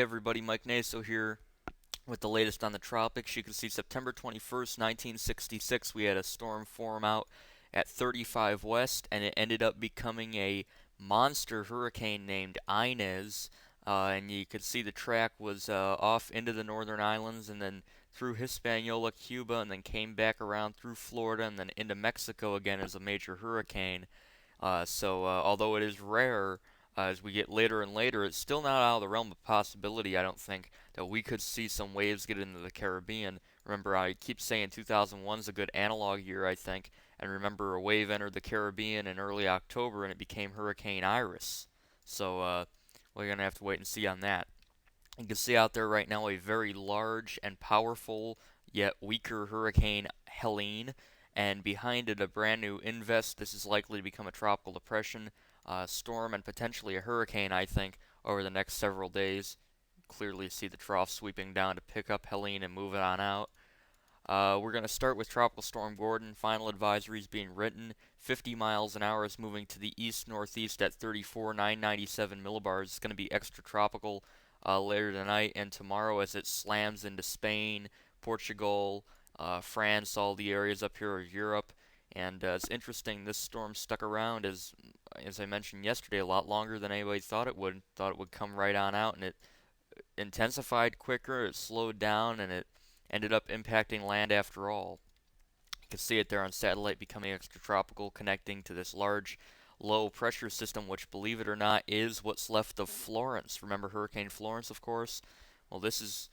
Hey everybody, Mike Naso here with the latest on the tropics. You can see September 21st, 1966, we had a storm form out at 35 west, and it ended up becoming a monster hurricane named Inez. And you could see the track was off into the northern islands and then through Hispaniola, Cuba, and then came back around through Florida and then into Mexico again as a major hurricane. Although it is rare, as we get later and later, it's still not out of the realm of possibility, I don't think, that we could see some waves get into the Caribbean. Remember, I keep saying 2001 is a good analog year, I think, and remember a wave entered the Caribbean in early October and it became Hurricane Iris. We're going to have to wait and see on that. You can see out there right now a very large and powerful yet weaker Hurricane Helene, and behind it a brand new Invest. This is likely to become a tropical depression, storm, and potentially a hurricane, I think, over the next several days. Clearly see the trough sweeping down to pick up Helene and move it on out. We're going to start with Tropical Storm Gordon. Final advisories being written. 50 miles an hour is moving to the east-northeast at 34,997 millibars. It's going to be extratropical later tonight and tomorrow as it slams into Spain, Portugal, France, all the areas up here of Europe. And it's interesting, this storm stuck around as I mentioned yesterday, a lot longer than anybody thought it would. Thought it would come right on out, and it intensified quicker, it slowed down, and it ended up impacting land after all. You can see it there on satellite becoming extratropical, connecting to this large low pressure system, which, believe it or not, is what's left of Florence. Remember Hurricane Florence, of course? Well, this is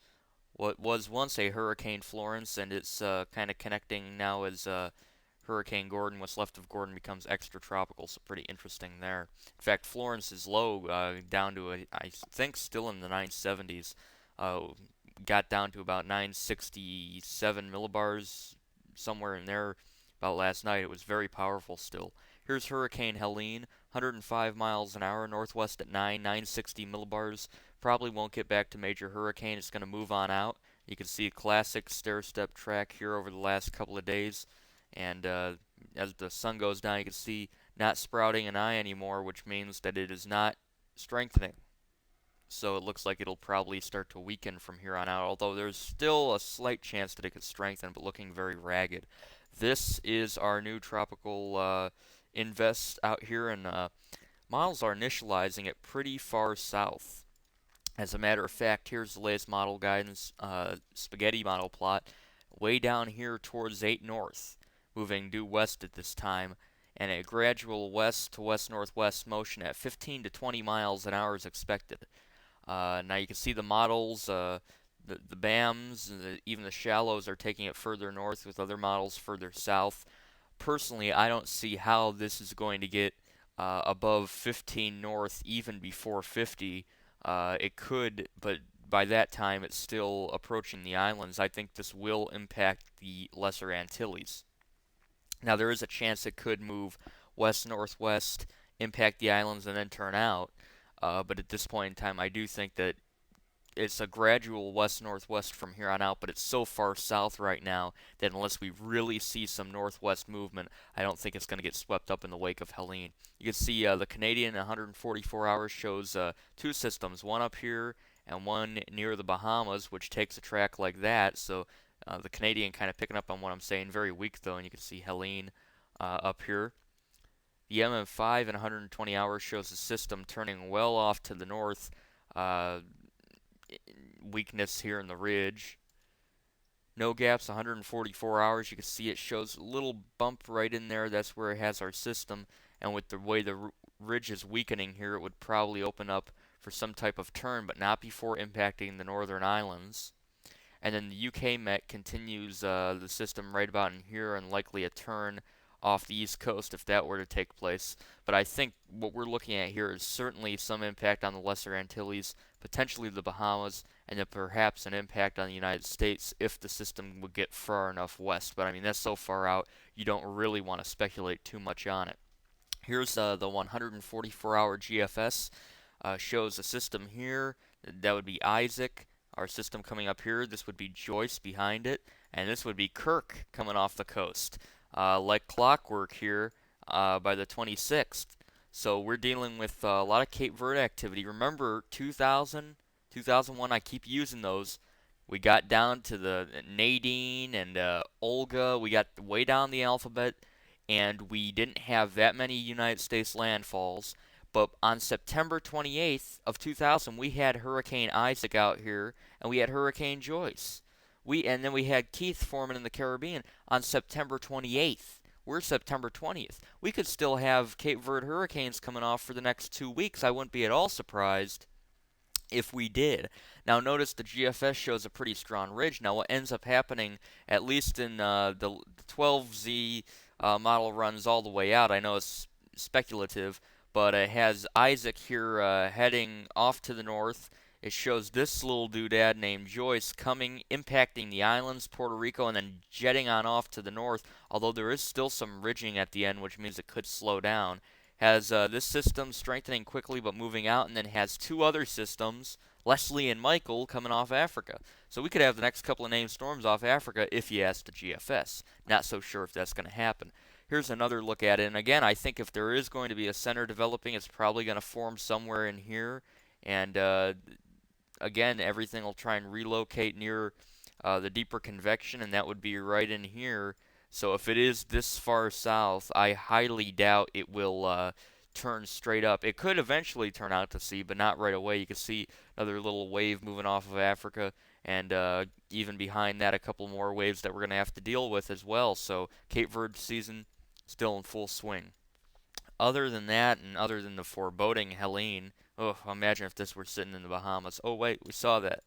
what was once a Hurricane Florence, and it's kind of connecting now as Hurricane Gordon. What's left of Gordon becomes extratropical, so pretty interesting there. In fact, Florence is low, down to, I think, still in the 970s. Uh, got down to about 967 millibars, somewhere in there about last night. It was very powerful still. Here's Hurricane Helene, 105 miles an hour, northwest at 960 millibars. Probably won't get back to major hurricane. It's going to move on out. You can see a classic stair-step track here over the last couple of days. And as the sun goes down, you can see not sprouting an eye anymore, which means that it is not strengthening. So it looks like it'll probably start to weaken from here on out, although there's still a slight chance that it could strengthen, but looking very ragged. This is our new tropical invest out here, and models are initializing it pretty far south. As a matter of fact, here's the latest model guidance, spaghetti model plot, way down here towards 8 north, moving due west at this time, and a gradual west to west-northwest motion at 15 to 20 miles an hour is expected. Now you can see the models, the BAMs, even the shallows are taking it further north with other models further south. Personally, I don't see how this is going to get above 15 north even before 50. It could, but by that time it's still approaching the islands. I think this will impact the Lesser Antilles. Now there is a chance it could move west-northwest, impact the islands, and then turn out. But at this point in time, I do think that it's a gradual west-northwest from here on out, but it's so far south right now that unless we really see some northwest movement, I don't think it's going to get swept up in the wake of Helene. You can see the Canadian 144 hours shows two systems, one up here and one near the Bahamas, which takes a track like that. So the Canadian kind of picking up on what I'm saying, very weak though, and you can see Helene up here. The MM5 in 120 hours shows the system turning well off to the north. Uh, Weakness here in the ridge. No gaps, 144 hours. You can see it shows a little bump right in there. That's where it has our system. And with the way the ridge is weakening here, it would probably open up for some type of turn, but not before impacting the northern islands. And then the UK Met continues the system right about in here and likely a turn off the east coast if that were to take place. But I think what we're looking at here is certainly some impact on the Lesser Antilles, potentially the Bahamas, and then perhaps an impact on the United States if the system would get far enough west. But I mean, that's so far out, you don't really want to speculate too much on it. Here's the 144-hour GFS. Shows a system here. That would be Isaac. Our system coming up here. This would be Joyce behind it. And this would be Kirk coming off the coast. Like clockwork here by the 26th. So we're dealing with a lot of Cape Verde activity. Remember, 2000, 2001, I keep using those. We got down to the Nadine and Olga. We got way down the alphabet, and we didn't have that many United States landfalls. But on September 28th of 2000, we had Hurricane Isaac out here, and we had Hurricane Joyce. And then we had Keith forming in the Caribbean on September 28th. We're September 20th. We could still have Cape Verde hurricanes coming off for the next 2 weeks. I wouldn't be at all surprised if we did. Now, notice the GFS shows a pretty strong ridge. Now, what ends up happening, at least in the 12Z model runs all the way out, I know it's speculative, but it has Isaac here heading off to the north. It shows this little doodad named Joyce coming, impacting the islands, Puerto Rico, and then jetting on off to the north, although there is still some ridging at the end, which means it could slow down. Has this system strengthening quickly but moving out, and then has two other systems, Leslie and Michael, coming off Africa. So we could have the next couple of named storms off Africa if you ask the GFS. Not so sure if that's going to happen. Here's another look at it, and again, I think if there is going to be a center developing, it's probably going to form somewhere in here, and again, everything will try and relocate near the deeper convection, and that would be right in here. So if it is this far south, I highly doubt it will turn straight up. It could eventually turn out to sea, but not right away. You can see another little wave moving off of Africa, and even behind that, a couple more waves that we're going to have to deal with as well. So Cape Verde season still in full swing. Other than that, and other than the foreboding Helene, oh, imagine if this were sitting in the Bahamas. Oh, wait, we saw that.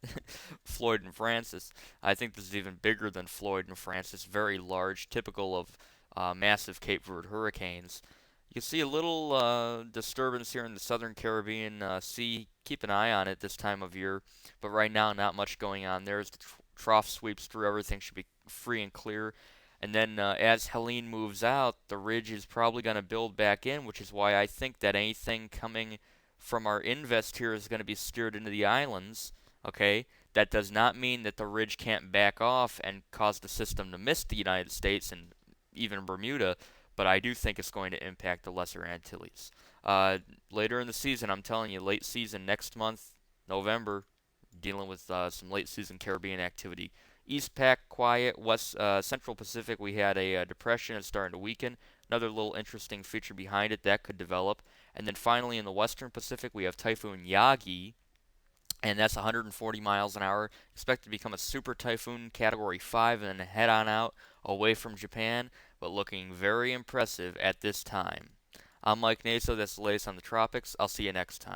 Floyd and Francis. I think this is even bigger than Floyd and Francis. Very large, typical of massive Cape Verde hurricanes. You can see a little disturbance here in the southern Caribbean Sea. Keep an eye on it this time of year. But right now, not much going on there. As the trough sweeps through, everything should be free and clear. And then as Helene moves out, the ridge is probably going to build back in, which is why I think that anything coming from our invest here is going to be steered into the islands. Okay, that does not mean that the ridge can't back off and cause the system to miss the United States and even Bermuda, but I do think it's going to impact the Lesser Antilles. Later in the season, I'm telling you, late season next month, November, dealing with some late season Caribbean activity. East Pac quiet. West Central Pacific we had a depression. It's starting to weaken. Another little interesting feature behind it that could develop. And then finally in the Western Pacific we have Typhoon Yagi, and that's 140 miles an hour. Expected to become a super typhoon category 5 and then head on out away from Japan, but looking very impressive at this time. I'm Mike Naso. That's the latest on the tropics. I'll see you next time.